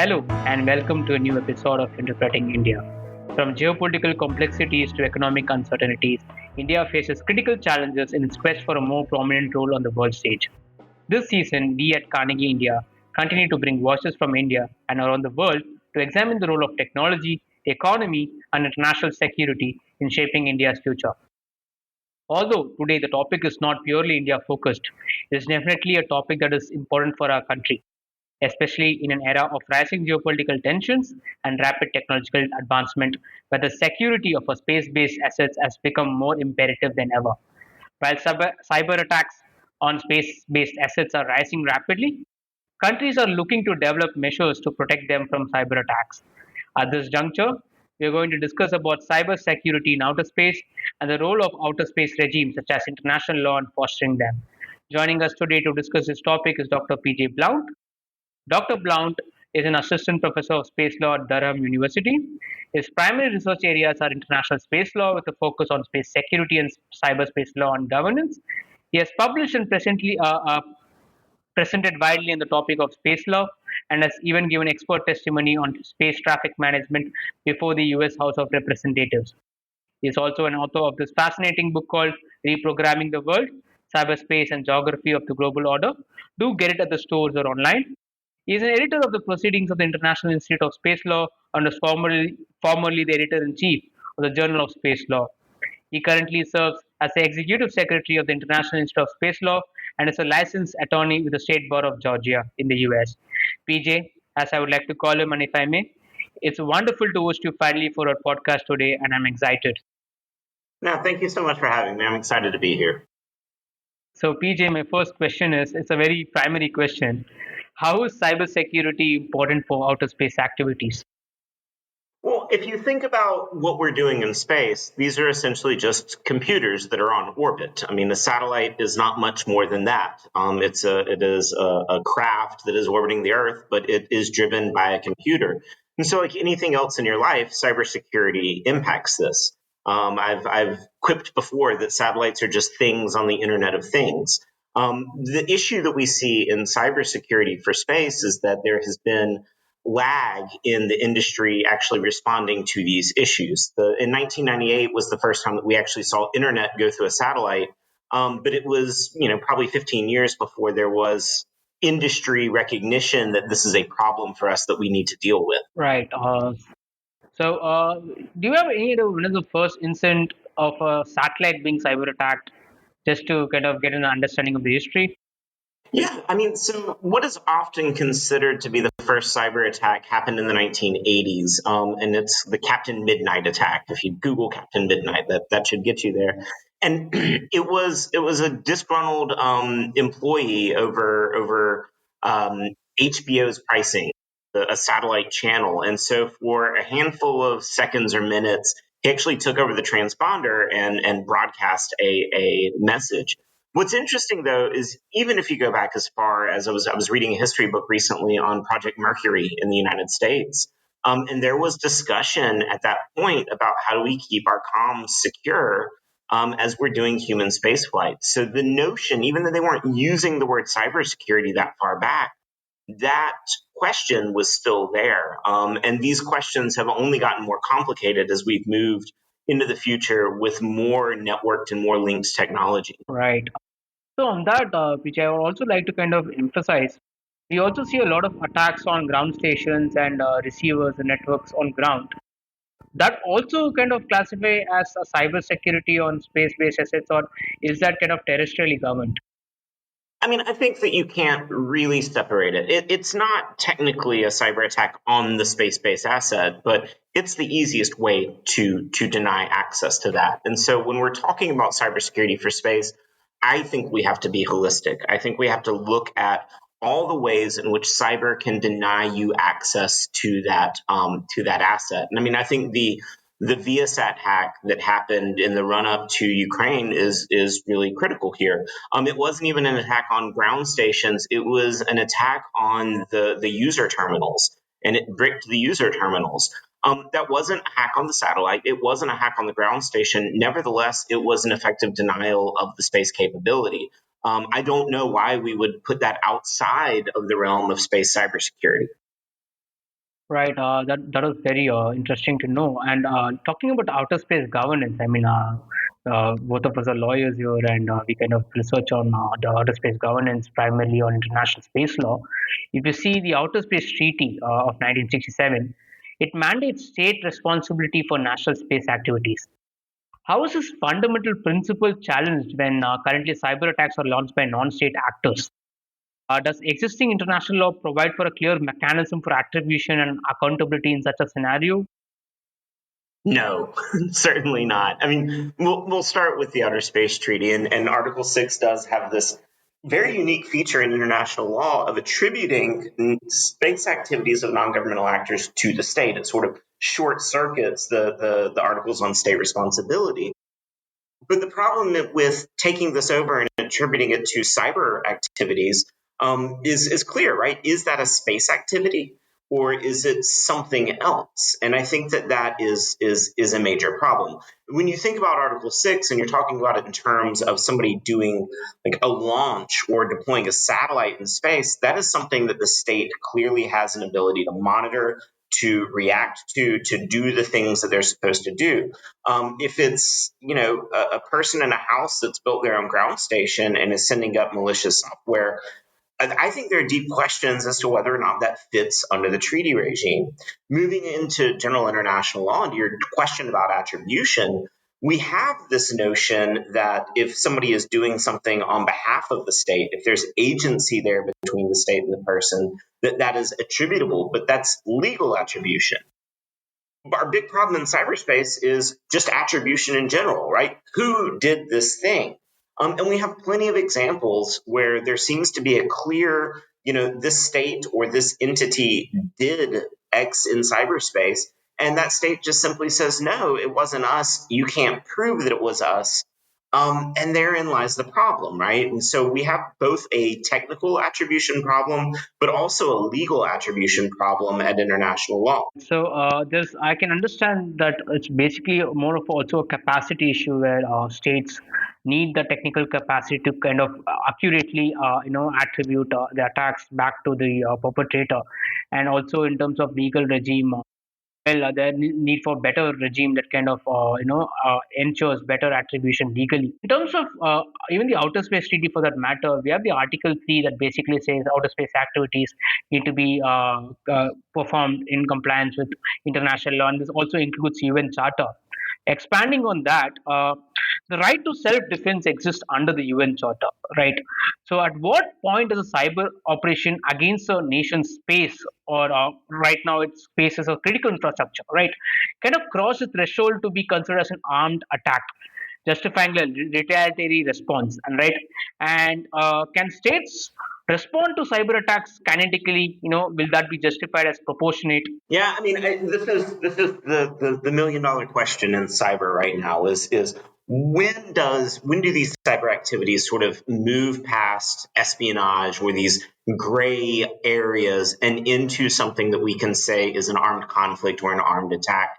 Hello, and welcome to a new episode of Interpreting India. From geopolitical complexities to economic uncertainties, India faces critical challenges in its quest for a more prominent role on the world stage. This season, we at Carnegie India continue to bring voices from India and around the world to examine the role of technology, the economy, and international security in shaping India's future. Although today the topic is not purely India focused, it is definitely a topic that is important for our country, especially in an era of rising geopolitical tensions and rapid technological advancement, where the security of our space based assets has become more imperative than ever. While cyber attacks on space based assets are rising rapidly, countries are looking to develop measures to protect them from cyber attacks. At this juncture, we are going to discuss about cyber security in outer space and the role of outer space regimes such as international law in fostering them. Joining us today to discuss this topic is Dr. PJ Blount. Dr. Blount is an assistant professor of space law at Durham University. His primary research areas are international space law with a focus on space security and cyberspace law and governance. He has published and presently presented widely on the topic of space law and has even given expert testimony on space traffic management before the US House of Representatives. He is also an author of this fascinating book called Reprogramming the World, Cyberspace and Geography of the Global Order. Do get it at the stores or online. He is an editor of the Proceedings of the International Institute of Space Law and was formerly the editor in chief of the Journal of Space Law. He currently serves as the executive secretary of the International Institute of Space Law and is a licensed attorney with the State Bar of Georgia in the US. PJ, as I would like to call him, and if I may, it's wonderful to host you finally for our podcast today, and I'm excited. No, thank you so much for having me. I'm excited to be here. So, PJ, my first question is it's a very primary question. How is cybersecurity important for outer space activities? Well, if you think about what we're doing in space, these are essentially just computers that are on orbit. I mean, a satellite is not much more than that. It is a craft that is orbiting the Earth, but it is driven by a computer. And so, like anything else in your life, cybersecurity impacts this. I've quipped before that satellites are just things on the Internet of Things. The issue that we see in cybersecurity for space is that there has been lag in the industry actually responding to these issues. In 1998 was the first time that we actually saw internet go through a satellite, but it was probably 15 years before there was industry recognition that this is a problem for us that we need to deal with. Right. Do you have any idea when is the first incident of a satellite being cyber attacked? Just to kind of get an understanding of the history. Yeah, I mean, so what is often considered to be the first cyber attack happened in the 1980s, and it's the Captain Midnight attack. If you Google Captain Midnight, that should get you there. And it was a disgruntled employee over HBO's pricing, a satellite channel, and so for a handful of seconds or minutes, he actually took over the transponder and broadcast a message. What's interesting, though, is even if you go back as far as I was reading a history book recently on Project Mercury in the United States, and there was discussion at that point about how do we keep our comms secure as we're doing human spaceflight. So the notion, even though they weren't using the word cybersecurity that far back, that question was still there. And these questions have only gotten more complicated as we've moved into the future with more networked and more linked technology. Right. So on that, which I would also like to kind of emphasize, we also see a lot of attacks on ground stations and receivers and networks on ground. That also kind of classify as a cyber security on space-based assets, or is that kind of terrestrially governed? I mean, I think that you can't really separate it. It's not technically a cyber attack on the space-based asset, but it's the easiest way to deny access to that. And so when we're talking about cybersecurity for space, I think we have to be holistic. I think we have to look at all the ways in which cyber can deny you access to that asset. And I mean, I think the Viasat hack that happened in the run up to Ukraine is really critical here. It wasn't even an attack on ground stations; it was an attack on the user terminals, and it bricked the user terminals. That wasn't a hack on the satellite. It wasn't a hack on the ground station. Nevertheless, it was an effective denial of the space capability. I don't know why we would put that outside of the realm of space cybersecurity. Right, that was very interesting to know. And talking about outer space governance, I mean, both of us are lawyers here, and we kind of research on the outer space governance primarily on international space law. If you see the Outer Space Treaty of 1967, it mandates state responsibility for national space activities. How is this fundamental principle challenged when currently cyber attacks are launched by non-state actors? Does existing international law provide for a clear mechanism for attribution and accountability in such a scenario? No, certainly not. I mean, we'll start with the Outer Space Treaty, and Article 6 does have this very unique feature in international law of attributing space activities of non governmental actors to the state. It sort of short circuits the articles on state responsibility. But the problem with taking this over and attributing it to cyber activities is clear, right? Is that a space activity or is it something else? And I think that is a major problem. When you think about Article 6 and you're talking about it in terms of somebody doing like a launch or deploying a satellite in space, that is something that the state clearly has an ability to monitor, to react to do the things that they're supposed to do. If it's a person in a house that's built their own ground station and is sending up malicious software, I think there are deep questions as to whether or not that fits under the treaty regime. Moving into general international law, and your question about attribution, we have this notion that if somebody is doing something on behalf of the state, if there's agency there between the state and the person, that is attributable, but that's legal attribution. Our big problem in cyberspace is just attribution in general, right? Who did this thing? And we have plenty of examples where there seems to be a clear, this state or this entity did X in cyberspace. And that state just simply says, no, it wasn't us. You can't prove that it was us. And therein lies the problem, right? And so we have both a technical attribution problem, but also a legal attribution problem at international law. So there's, I can understand that it's basically more of also a capacity issue where states need the technical capacity to kind of accurately, attribute the attacks back to the perpetrator, and also in terms of legal regime. Well, there need for better regime that kind of ensures better attribution legally. In terms of even the outer space treaty, for that matter, we have the Article 3 that basically says outer space activities need to be performed in compliance with international law, and this also includes UN Charter. Expanding on that, the right to self-defense exists under the UN Charter, right? So, at what point does a cyber operation against a nation's space, or right now its space as a critical infrastructure, right, kind of cross the threshold to be considered as an armed attack, justifying a retaliatory response, and right? And can states respond to cyber attacks kinetically? Will that be justified as proportionate? Yeah, I mean, this is the million dollar question in cyber right now is when do these cyber activities sort of move past espionage or these gray areas and into something that we can say is an armed conflict or an armed attack?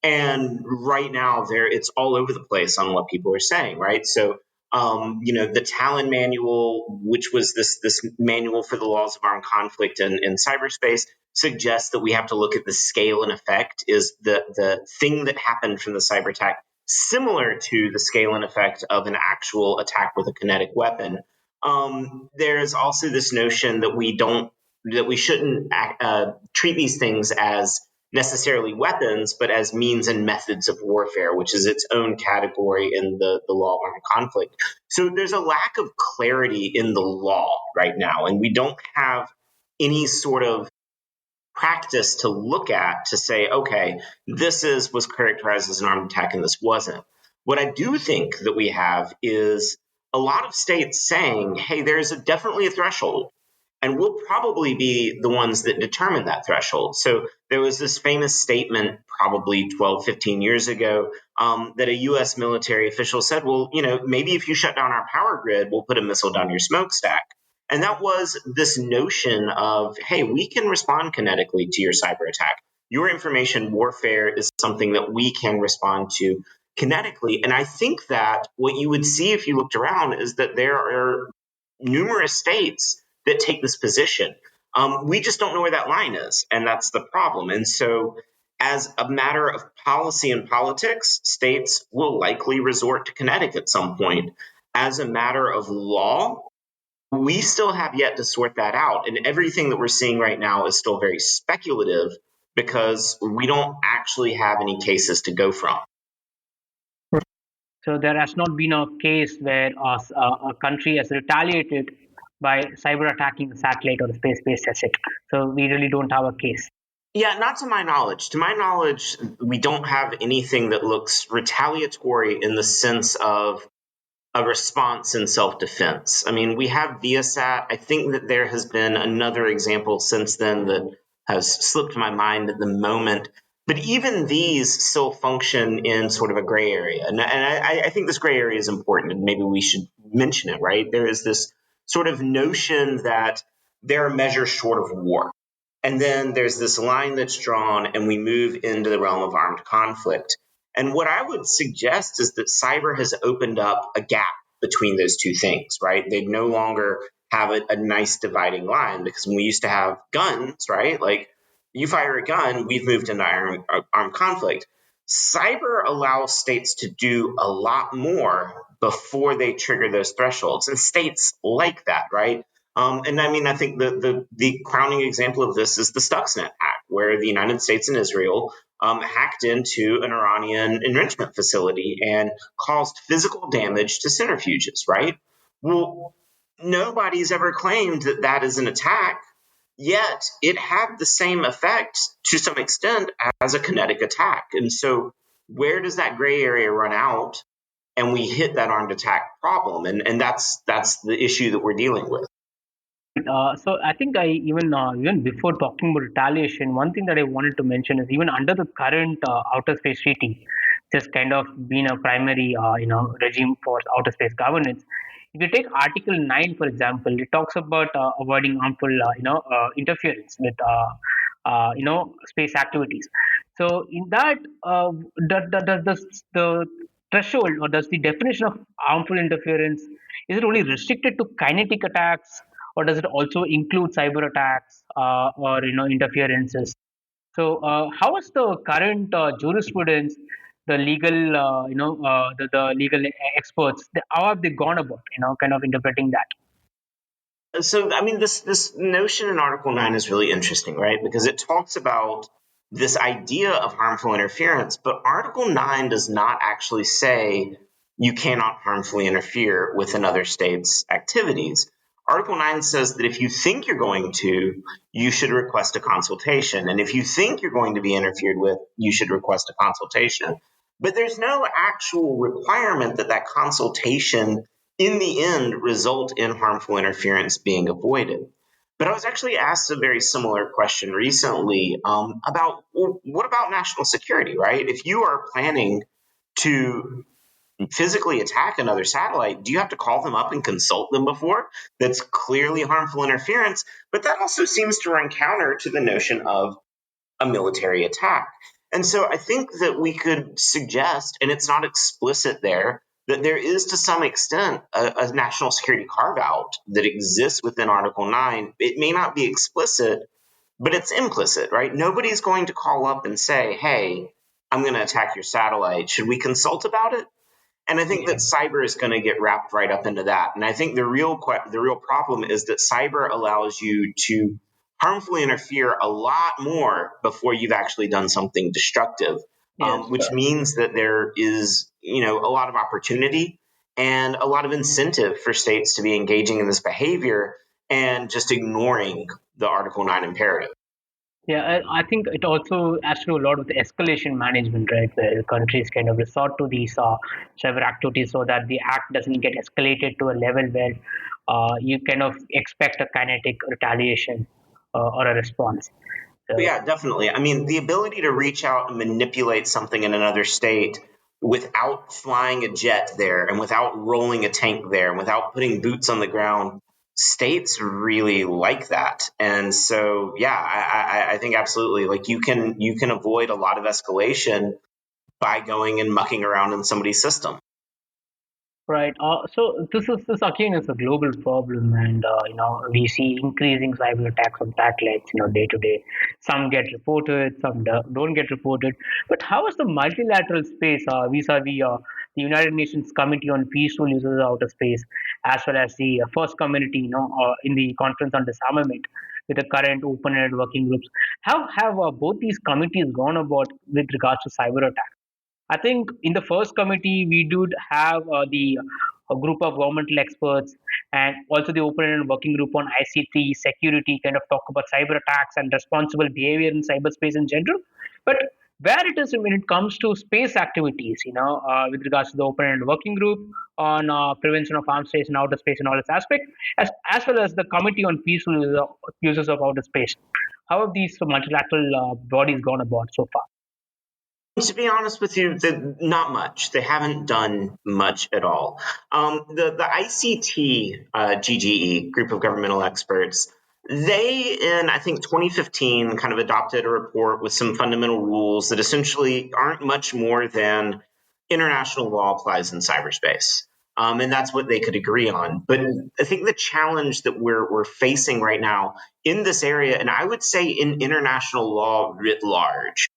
And right now, there it's all over the place on what people are saying, right? So the Talon Manual, which was this manual for the laws of armed conflict in cyberspace, suggests that we have to look at the scale and effect. Is the thing that happened from the cyber attack similar to the scale and effect of an actual attack with a kinetic weapon? There's also this notion that we shouldn't treat these things as necessarily weapons, but as means and methods of warfare, which is its own category in the law of armed conflict. So there's a lack of clarity in the law right now, and we don't have any sort of practice to look at to say, okay, was characterized as an armed attack and this wasn't. What I do think that we have is a lot of states saying, hey, there's definitely a threshold, and we'll probably be the ones that determine that threshold. So there was this famous statement probably 12, 15 years ago that a U.S. military official said, well, maybe if you shut down our power grid, we'll put a missile down your smokestack. And that was this notion of, hey, we can respond kinetically to your cyber attack. Your information warfare is something that we can respond to kinetically. And I think that what you would see if you looked around is that there are numerous states that take this position. We just don't know where that line is, and that's the problem. And so, as a matter of policy and politics, states will likely resort to kinetic at some point. As a matter of law, we still have yet to sort that out. And everything that we're seeing right now is still very speculative because we don't actually have any cases to go from. So there has not been a case where a country has retaliated by cyber attacking a satellite or a space-based asset. So we really don't have a case. Yeah, not to my knowledge. To my knowledge, we don't have anything that looks retaliatory in the sense of a response in self-defense. I mean, we have Viasat. I think that there has been another example since then that has slipped my mind at the moment. But even these still function in sort of a gray area. And I think this gray area is important, and maybe we should mention it, right? There is this sort of notion that there are measures short of war. And then there's this line that's drawn, and we move into the realm of armed conflict. And what I would suggest is that cyber has opened up a gap between those two things, right? They no longer have a nice dividing line, because when we used to have guns, right? Like, you fire a gun, we've moved into armed conflict. Cyber allows states to do a lot more before they trigger those thresholds. And states like that, right? And I mean, I think the crowning example of this is the Stuxnet hack, where the United States and Israel hacked into an Iranian enrichment facility and caused physical damage to centrifuges, right? Well, nobody's ever claimed that that is an attack, yet it had the same effect to some extent as a kinetic attack. And so, where does that gray area run out? And we hit that armed attack problem, and that's the issue that we're dealing with. So I think even before talking about retaliation, one thing that I wanted to mention is even under the current outer space treaty, just kind of been a primary regime for outer space governance. If you take Article 9, for example, it talks about avoiding harmful interference with space activities. So in that, does the threshold, or does the definition of harmful interference, is it only restricted to kinetic attacks, or does it also include cyber attacks or interferences? So, how is the current jurisprudence, the legal, the legal experts, how have they gone about, kind of interpreting that? So, I mean, this notion in Article 9 is really interesting, right? Because it talks about this idea of harmful interference, but Article 9 does not actually say you cannot harmfully interfere with another state's activities. Article 9 says that if you think you're going to, you should request a consultation. And if you think you're going to be interfered with, you should request a consultation. But there's no actual requirement that that consultation in the end result in harmful interference being avoided. But I was actually asked a very similar question recently about, well, what about national security, right? If you are planning to physically attack another satellite, do you have to call them up and consult them before? That's clearly harmful interference. But that also seems to run counter to the notion of a military attack. And so I think that we could suggest, and it's not explicit there, that there is to some extent a national security carve out that exists within Article 9. It may not be explicit, but it's implicit, right? Nobody's going to call up and say, hey, I'm going to attack your satellite. Should we consult about it? And I think that cyber is going to get wrapped right up into that. And I think the real problem is that cyber allows you to harmfully interfere a lot more before you've actually done something destructive, Yes. which means that there is, a lot of opportunity and a lot of incentive for states to be engaging in this behavior and just ignoring the Article 9 imperative. Yeah, I think it also has to do a lot with escalation management, right? Where countries kind of resort to these cyber activities so that the act doesn't get escalated to a level where you kind of expect a kinetic retaliation or a response. But So, yeah, definitely. I mean, the ability to reach out and manipulate something in another state without flying a jet there and without rolling a tank there and without putting boots on the ground, states really like that. And so, yeah, I think absolutely. Like, you can avoid a lot of escalation by going and mucking around in somebody's system. Right. So this again is a global problem, and we see increasing cyber attacks on satellites. Day to day, some get reported, some don't get reported. But how is the multilateral space vis-a-vis the United Nations Committee on Peaceful Uses of Outer Space, as well as the first community, in the Conference on Disarmament, with the current open-ended working groups? How have both these committees gone about with regards to cyber attacks? I think in the first committee we did have the a group of governmental experts and also the open-ended working group on ICT security kind of talk about cyber attacks and responsible behavior in cyberspace in general. But where it is when it comes to space activities, with regards to the open-ended working group on prevention of arms race and outer space and all its aspect, as well as the committee on peaceful uses of outer space. How have these multilateral bodies gone about so far? To be honest with you, not much. They haven't done much at all. The ICT GGE, Group of Governmental Experts, they in I think 2015 kind of adopted a report with some fundamental rules that essentially aren't much more than international law applies in cyberspace. And that's what they could agree on. But I think the challenge that we're facing right now in this area, and I would say in international law writ large,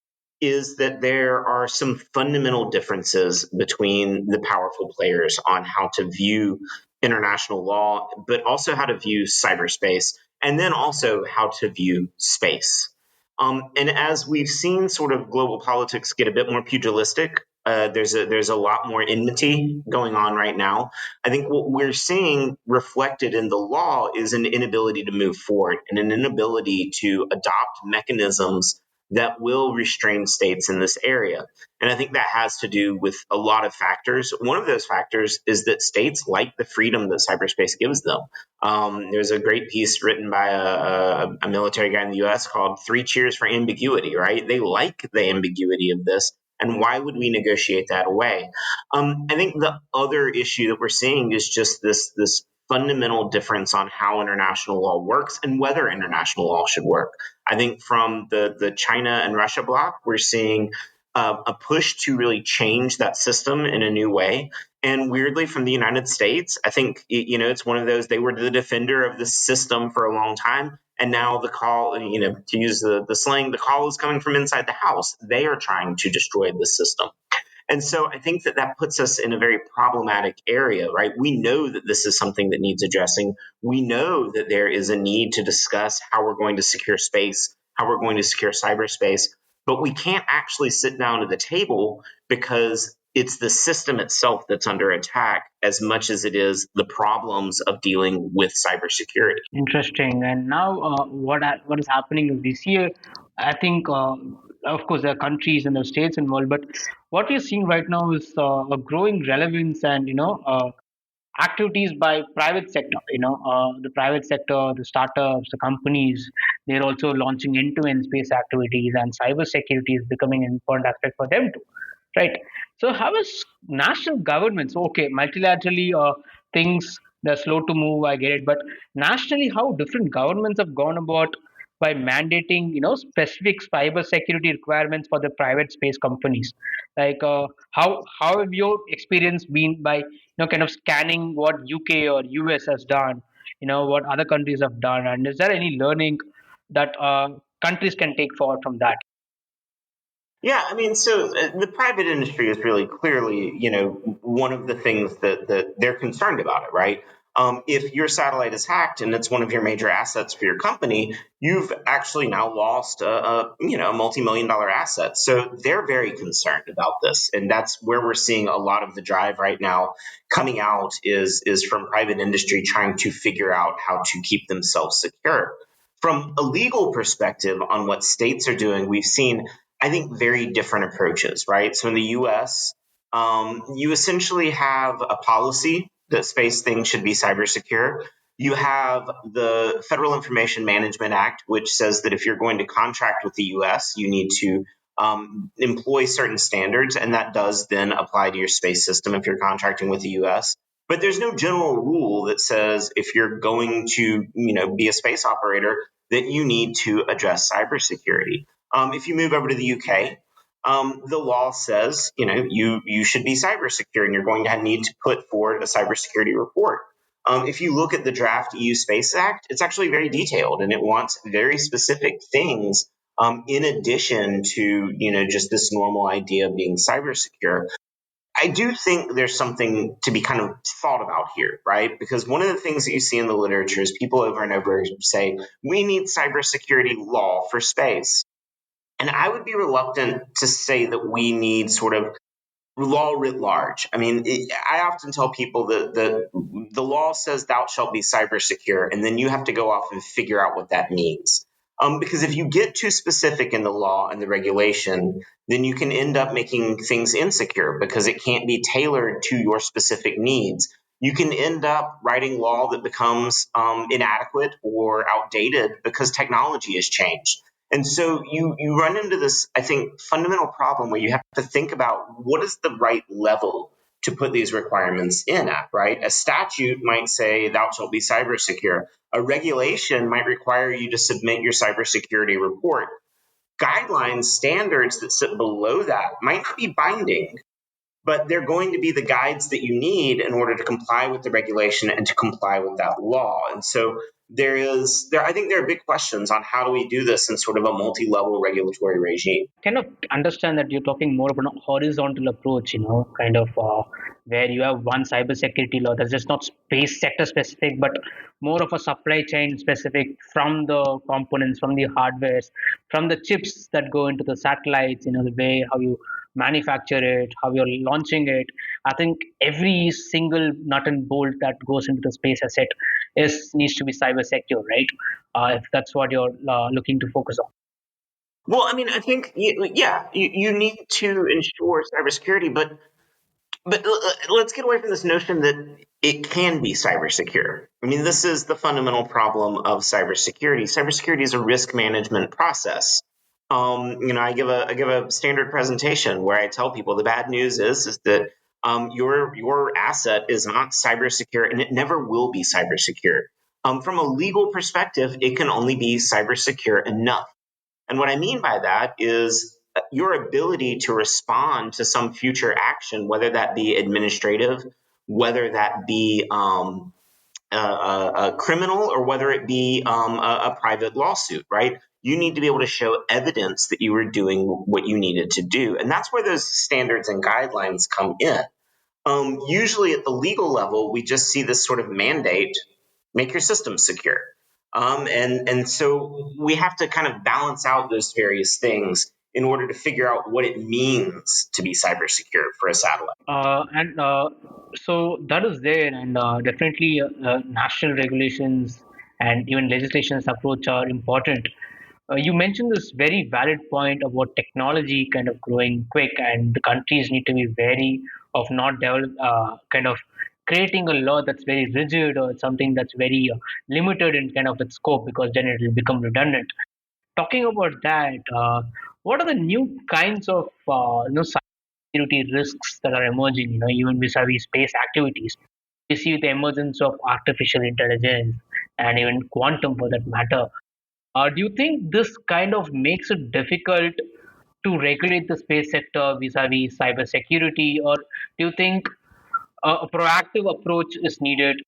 is that there are some fundamental differences between the powerful players on how to view international law, but also how to view cyberspace, and then also how to view space. And as we've seen sort of global politics get a bit more pugilistic, there's a lot more enmity going on right now. I think what we're seeing reflected in the law is an inability to move forward and an inability to adopt mechanisms that will restrain states in this area. And I think that has to do with a lot of factors. One of those factors is that states like the freedom that cyberspace gives them. There's a great piece written by a military guy in the US called Three Cheers for Ambiguity, right? They like the ambiguity of this. And why would we negotiate that away? I think the other issue that we're seeing is just this fundamental difference on how international law works and whether international law should work. I think from the China and Russia bloc, we're seeing a push to really change that system in a new way. And weirdly, from the United States, I think it's one of those, they were the defender of the system for a long time. And now the call, to use the slang, the call is coming from inside the house. They are trying to destroy the system. And so I think that puts us in a very problematic area, right? We know that this is something that needs addressing. We know that there is a need to discuss how we're going to secure space, how we're going to secure cyberspace, but we can't actually sit down at the table because it's the system itself that's under attack as much as it is the problems of dealing with cybersecurity. Interesting. And now, what is happening is this year, I think, of course, there are countries and the states involved, but what we're seeing right now is a growing relevance and activities by private sector. The private sector, the startups, the companies, they're also launching end-to-end space activities, and cybersecurity is becoming an important aspect for them too. Right. So how is national governments, okay, multilaterally things, they're slow to move, I get it, but nationally, how different governments have gone about by mandating, specific cyber security requirements for the private space companies? Like, how have your experience been by, kind of scanning what UK or US has done, what other countries have done, and is there any learning that countries can take forward from that? Yeah, I mean, so the private industry is really clearly, one of the things that they're concerned about it, right? If your satellite is hacked and it's one of your major assets for your company, you've actually now lost a multi-million dollar asset. So they're very concerned about this, and that's where we're seeing a lot of the drive right now coming out is from private industry trying to figure out how to keep themselves secure. From a legal perspective on what states are doing, we've seen, I think, very different approaches, right? So in the US, you essentially have a policy that space things should be cyber secure. You have the Federal Information Management Act, which says that if you're going to contract with the US, you need to employ certain standards, and that does then apply to your space system if you're contracting with the US. But there's no general rule that says if you're going to, be a space operator, that you need to address cybersecurity. If you move over to the UK, the law says, you should be cyber secure and you're going to need to put forward a cybersecurity report. If you look at the draft EU Space Act, it's actually very detailed and it wants very specific things in addition to, just this normal idea of being cyber secure. I do think there's something to be kind of thought about here, right? Because one of the things that you see in the literature is people over and over say, we need cybersecurity law for space. And I would be reluctant to say that we need sort of law writ large. I mean, I often tell people that the law says thou shalt be cyber secure, and then you have to go off and figure out what that means. Because if you get too specific in the law and the regulation, then you can end up making things insecure because it can't be tailored to your specific needs. You can end up writing law that becomes inadequate or outdated because technology has changed. And so you run into this, I think, fundamental problem where you have to think about what is the right level to put these requirements in at, right? A statute might say thou shalt be cyber secure. A regulation might require you to submit your cybersecurity report. Guidelines, standards that sit below that might not be binding, but they're going to be the guides that you need in order to comply with the regulation and to comply with that law. And so I think there are big questions on how do we do this in sort of a multi-level regulatory regime. Kind of understand that you're talking more about a horizontal approach, kind of where you have one cybersecurity law that's just not space sector specific, but more of a supply chain specific from the components, from the hardwares, from the chips that go into the satellites, the way how you manufacture it, how you're launching it. I think every single nut and bolt that goes into the space asset needs to be cyber secure, right? If that's what you're looking to focus on. Well, I mean, I think, yeah, you need to ensure cybersecurity, but let's get away from this notion that it can be cyber secure. I mean, this is the fundamental problem of cybersecurity. Cybersecurity is a risk management process. I give a standard presentation where I tell people the bad news is that your asset is not cyber secure and it never will be cyber secure. From a legal perspective, it can only be cyber secure enough. And what I mean by that is your ability to respond to some future action, whether that be administrative, whether that be a criminal, or whether it be a private lawsuit, right? You need to be able to show evidence that you were doing what you needed to do. And that's where those standards and guidelines come in. Usually at the legal level, we just see this sort of mandate, make your system secure. And so we have to kind of balance out those various things in order to figure out what it means to be cyber secure for a satellite. And so that is there, and definitely national regulations and even legislation's approach are important. You mentioned this very valid point about technology kind of growing quick, and the countries need to be wary of not kind of creating a law that's very rigid or something that's very limited in kind of its scope, because then it will become redundant. Talking about that, what are the new kinds of cybersecurity risks that are emerging? Even vis-a-vis space activities, we see the emergence of artificial intelligence and even quantum, for that matter. Do you think this kind of makes it difficult to regulate the space sector vis-a-vis cybersecurity, or do you think a proactive approach is needed?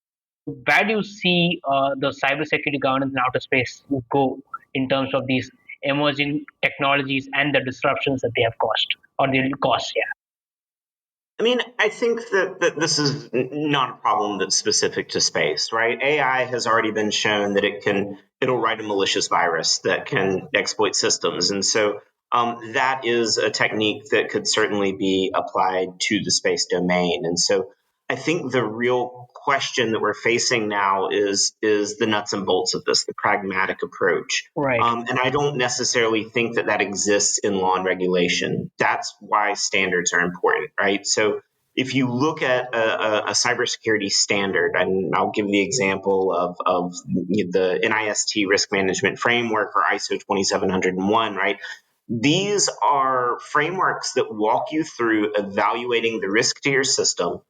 Where do you see the cybersecurity governance in outer space go in terms of these emerging technologies and the disruptions that they have caused or they will cause? Yeah. I mean, I think that this is not a problem that's specific to space, right? AI has already been shown that it'll write a malicious virus that can exploit systems. And so that is a technique that could certainly be applied to the space domain. And so I think the real question that we're facing now is the nuts and bolts of this, the pragmatic approach. Right. And I don't necessarily think that exists in law and regulation. That's why standards are important, right? So if you look at a cybersecurity standard, and I'll give the example of the NIST Risk Management Framework or ISO 27001, right? These are frameworks that walk you through evaluating the risk to your system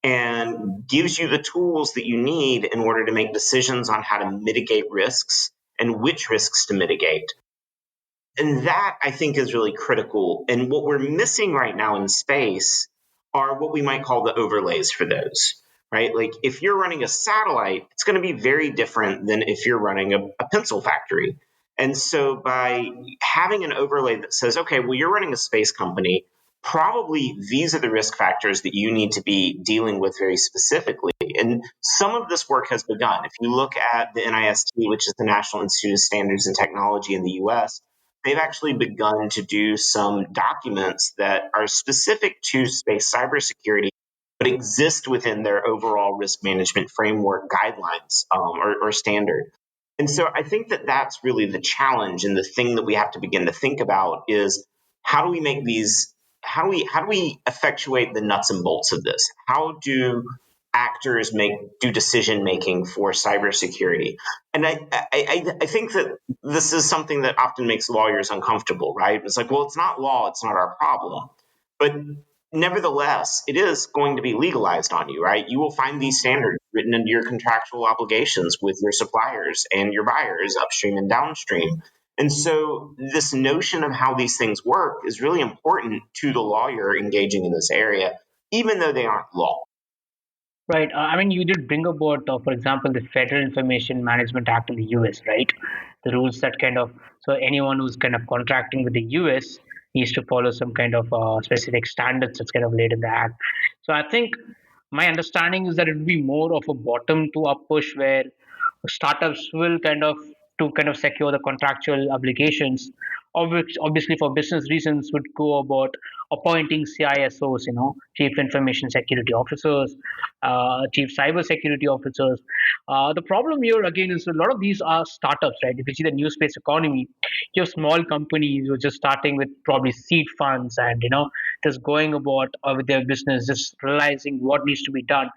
and gives you the tools that you need in order to make decisions on how to mitigate risks and which risks to mitigate. And that I think is really critical. And what we're missing right now in space are what we might call the overlays for those, right? Like if you're running a satellite, it's going to be very different than if you're running a pencil factory. And so by having an overlay that says, okay, well, you're running a space company, probably these are the risk factors that you need to be dealing with very specifically. And some of this work has begun. If you look at the NIST, which is the National Institute of Standards and Technology in the US, they've actually begun to do some documents that are specific to space cybersecurity, but exist within their overall risk management framework guidelines or standard. And so I think that that's really the challenge, and the thing that we have to begin to think about is how do we make these how do we effectuate the nuts and bolts of this? How do actors do decision making for cybersecurity? And I think that this is something that often makes lawyers uncomfortable, right? It's like, well, it's not law, it's not our problem. But nevertheless, it is going to be legalized on you, right? You will find these standards written into your contractual obligations with your suppliers and your buyers upstream and downstream. And so, this notion of how these things work is really important to the lawyer engaging in this area, even though they aren't law. Right. I mean, you did bring about, for example, the Federal Information Management Act in the US, right? The rules that kind of, so anyone who's kind of contracting with the US needs to follow some kind of specific standards that's kind of laid in the act. So I think my understanding is that it would be more of a bottom to up push where startups will kind of secure the contractual obligations, of which obviously for business reasons would go about appointing CISOs, chief information security officers, chief cyber security officers. The problem here again is a lot of these are startups, right? If you see the new space economy, you have small companies who are just starting with probably seed funds and just going about with their business, just realizing what needs to be done.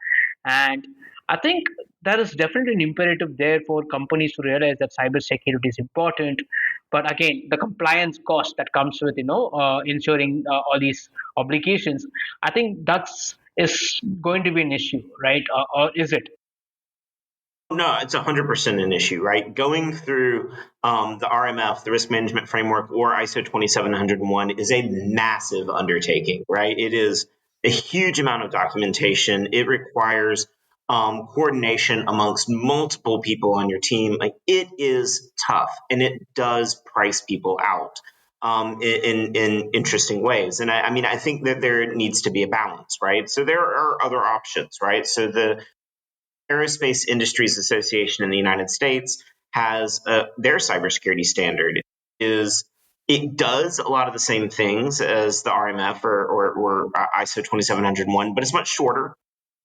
And I think there is definitely an imperative there for companies to realize that cybersecurity is important. But again, the compliance cost that comes with ensuring all these obligations, I think that's is going to be an issue, right? Or is it? No, it's 100% an issue, right? Going through the RMF, the Risk Management Framework, or ISO 27001 is a massive undertaking, right? It is a huge amount of documentation. It requires coordination amongst multiple people on your team. Like, it is tough, and it does price people out in interesting ways. And I mean, I think that there needs to be a balance, right? So there are other options, right? So the Aerospace Industries Association in the United States has their cybersecurity standard. Is It does a lot of the same things as the RMF or ISO 27001, but it's much shorter,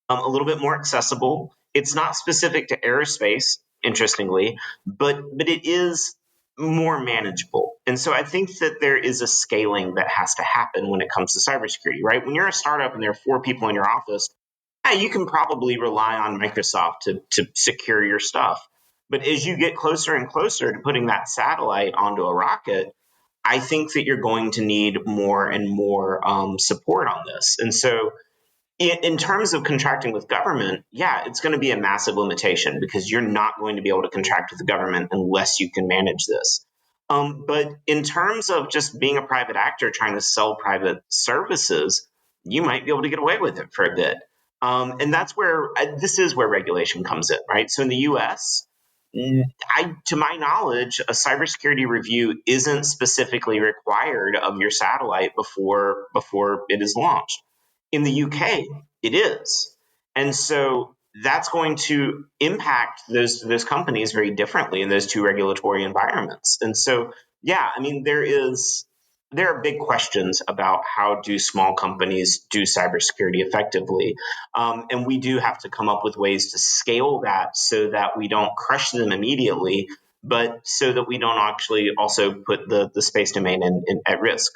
a little bit more accessible. It's not specific to aerospace, interestingly, but it is more manageable. And so I think that there is a scaling that has to happen when it comes to cybersecurity, right? When you're a startup and there are 4 people in your office, yeah, you can probably rely on Microsoft to secure your stuff. But as you get closer and closer to putting that satellite onto a rocket, I think that you're going to need more and more support on this. And so, in terms of contracting with government, yeah, it's going to be a massive limitation because you're not going to be able to contract with the government unless you can manage this. But in terms of just being a private actor trying to sell private services, you might be able to get away with it for a bit. And that's where this is where regulation comes in, right? So in the US, to my knowledge, a cybersecurity review isn't specifically required of your satellite before it is launched. In the UK, it is. And so that's going to impact those companies very differently in those two regulatory environments. And so, yeah, I mean, there are big questions about how do small companies do cybersecurity effectively, and we do have to come up with ways to scale that so that we don't crush them immediately, but so that we don't actually also put the space domain at risk.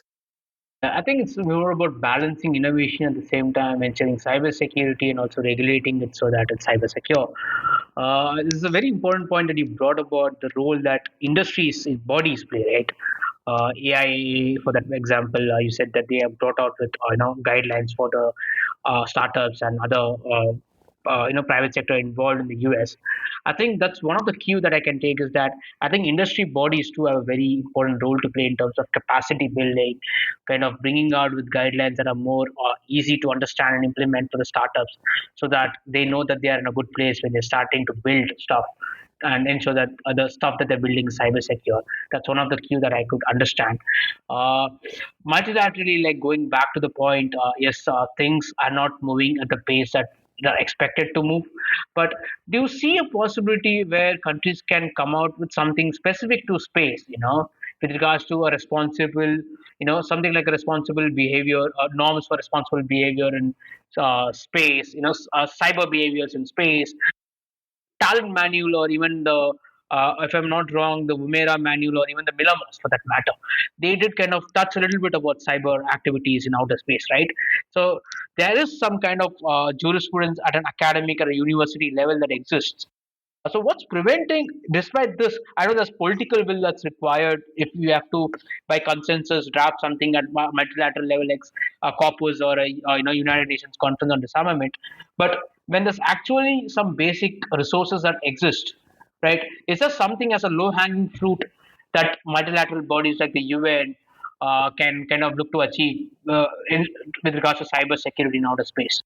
I think it's more about balancing innovation at the same time, ensuring cybersecurity and also regulating it so that it's cyber secure. This is a very important point that you brought about the role that industries bodies play, right? AI, for that example, you said that they have brought out with guidelines for the startups and other private sector involved in the US. I think that's one of the cue that I can take is that I think industry bodies too have a very important role to play in terms of capacity building, kind of bringing out with guidelines that are more easy to understand and implement for the startups, so that they know that they are in a good place when they're starting to build stuff and ensure that the stuff that they're building is cyber secure. That's one of the cue that I could understand. Uh, Multilaterally, like going back to the point, yes, things are not moving at the pace that they're expected to move. But do you see a possibility where countries can come out with something specific to space, with regards to a responsible, something like a responsible behavior, norms for responsible behavior in space, cyber behaviors in space, talent manual, or even the if I'm not wrong, the Woomera manual, or even the Milamos for that matter. They did kind of touch a little bit about cyber activities in outer space, right? So there is some kind of jurisprudence at an academic or a university level that exists. So what's preventing, despite this, I know there's political will that's required if you have to, by consensus, draft something at multilateral level, like a corpus or a United Nations conference on disarmament. But when there's actually some basic resources that exist, right? Is there something as a low-hanging fruit that multilateral bodies like the UN can kind of look to achieve with regards to cyber security in outer space?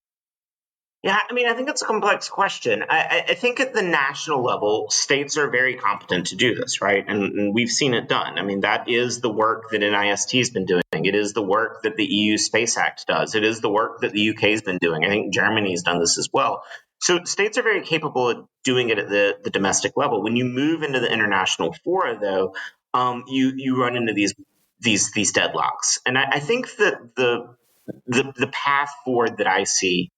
Yeah, I mean, I think it's a complex question. I think at the national level, states are very competent to do this, right? And we've seen it done. I mean, that is the work that NIST has been doing. It is the work that the EU Space Act does. It is the work that the UK has been doing. I think Germany's done this as well. So states are very capable of doing it at the domestic level. When you move into the international fora, though, you run into these deadlocks. And I think that the path forward that I see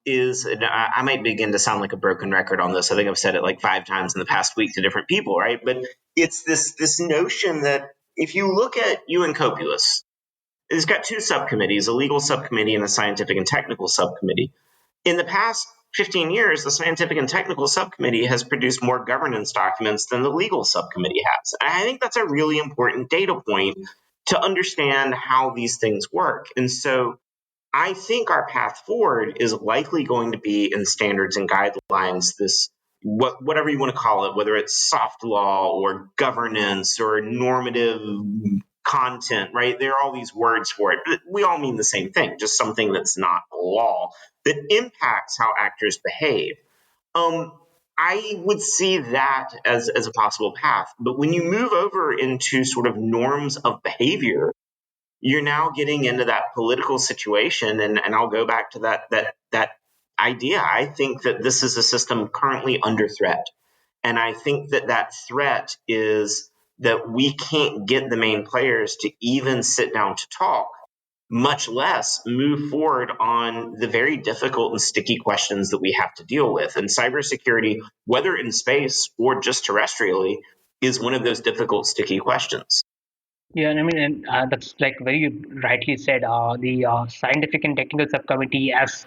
is, and I might begin to sound like a broken record on this. I think I've said it like 5 times in the past week to different people, right? But it's this notion that if you look at UN Copulus, it's got two subcommittees, a legal subcommittee and a scientific and technical subcommittee. In the past 15 years, the scientific and technical subcommittee has produced more governance documents than the legal subcommittee has. And I think that's a really important data point to understand how these things work. And so I think our path forward is likely going to be in standards and guidelines, this whatever you want to call it, whether it's soft law or governance or normative content, right? There are all these words for it. But we all mean the same thing, just something that's not law that impacts how actors behave. I would see that as a possible path. But when you move over into sort of norms of behavior, you're now getting into that political situation, and I'll go back to that idea. I think that this is a system currently under threat, and I think that threat is that we can't get the main players to even sit down to talk, much less move forward on the very difficult and sticky questions that we have to deal with. And cybersecurity, whether in space or just terrestrially, is one of those difficult, sticky questions. Yeah, and I mean, and that's like very rightly said. The scientific and technical subcommittee has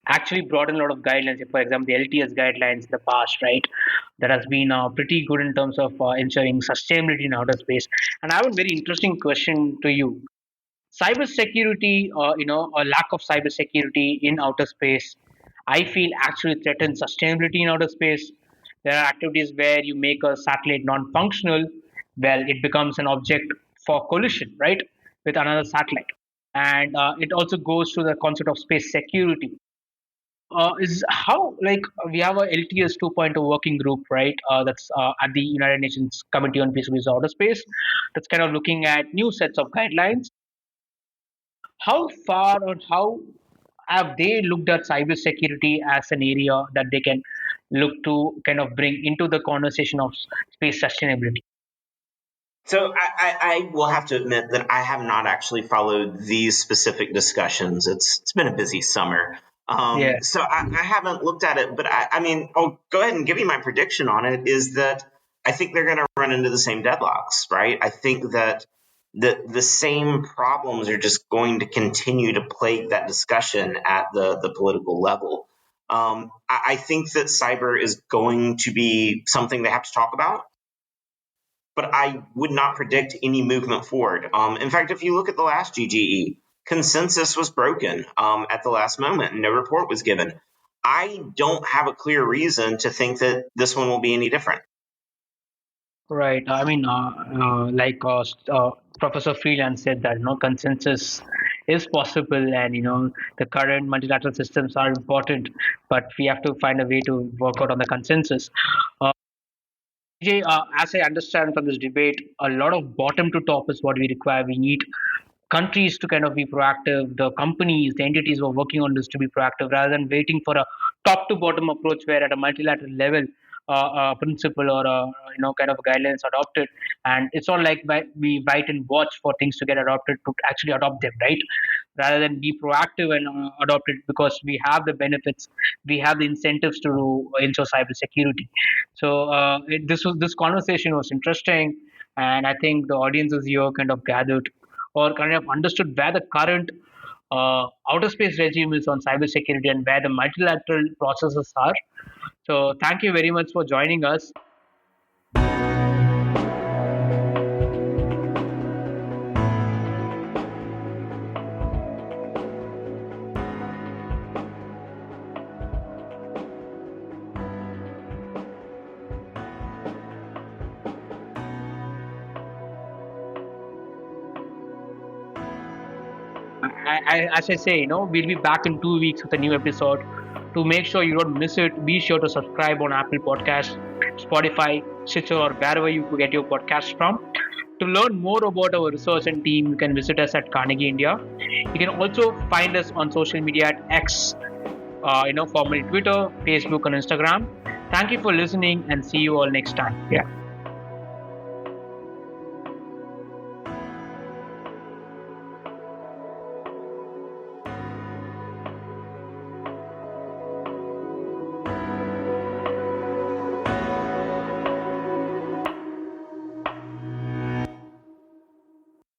actually brought in a lot of guidelines. For example, the LTS guidelines in the past, right? That has been pretty good in terms of ensuring sustainability in outer space. And I have a very interesting question to you. Cybersecurity, a lack of cybersecurity in outer space, I feel actually threatens sustainability in outer space. There are activities where you make a satellite non-functional, well, it becomes an object for collision, right, with another satellite. And it also goes to the concept of space security. Is how like we have a LTS 2.0 working group, right? That's at the United Nations Committee on Peaceable Use of Outer Space. That's kind of looking at new sets of guidelines. How far or how have they looked at cybersecurity as an area that they can look to kind of bring into the conversation of space sustainability? So I will have to admit that I have not actually followed these specific discussions. It's been a busy summer, Yeah. so I haven't looked at it. But I mean, I'll go ahead and give you my prediction on it. Is that I think they're going to run into the same deadlocks, right? I think that the same problems are just going to continue to plague that discussion at the political level. I think that cyber is going to be something they have to talk about, but I would not predict any movement forward. In fact, if you look at the last GGE, consensus was broken at the last moment. No report was given. I don't have a clear reason to think that this one will be any different. Right. I mean, Professor Freeland said that consensus is possible, and the current multilateral systems are important, but we have to find a way to work out on the consensus. Uh, Jay, as I understand from this debate, a lot of bottom to top is what we require. We need countries to kind of be proactive, the companies, the entities who are working on this to be proactive rather than waiting for a top to bottom approach where at a multilateral level a principle or a kind of guidelines adopted, and it's not like we wait and watch for things to get adopted to actually adopt them, right? Rather than be proactive and adopt it, because we have the benefits, we have the incentives to ensure cybersecurity. So this conversation was interesting, and I think the audiences here kind of gathered or kind of understood where the current outer space regime is on cybersecurity and where the multilateral processes are. So thank you very much for joining us. As I say, we'll be back in 2 weeks with a new episode. To make sure you don't miss it, be sure to subscribe on Apple Podcasts, Spotify, Stitcher, or wherever you get your podcasts from. To learn more about our research and team, you can visit us at Carnegie India. You can also find us on social media at X, formerly Twitter, Facebook, and Instagram. Thank you for listening, and see you all next time. Yeah.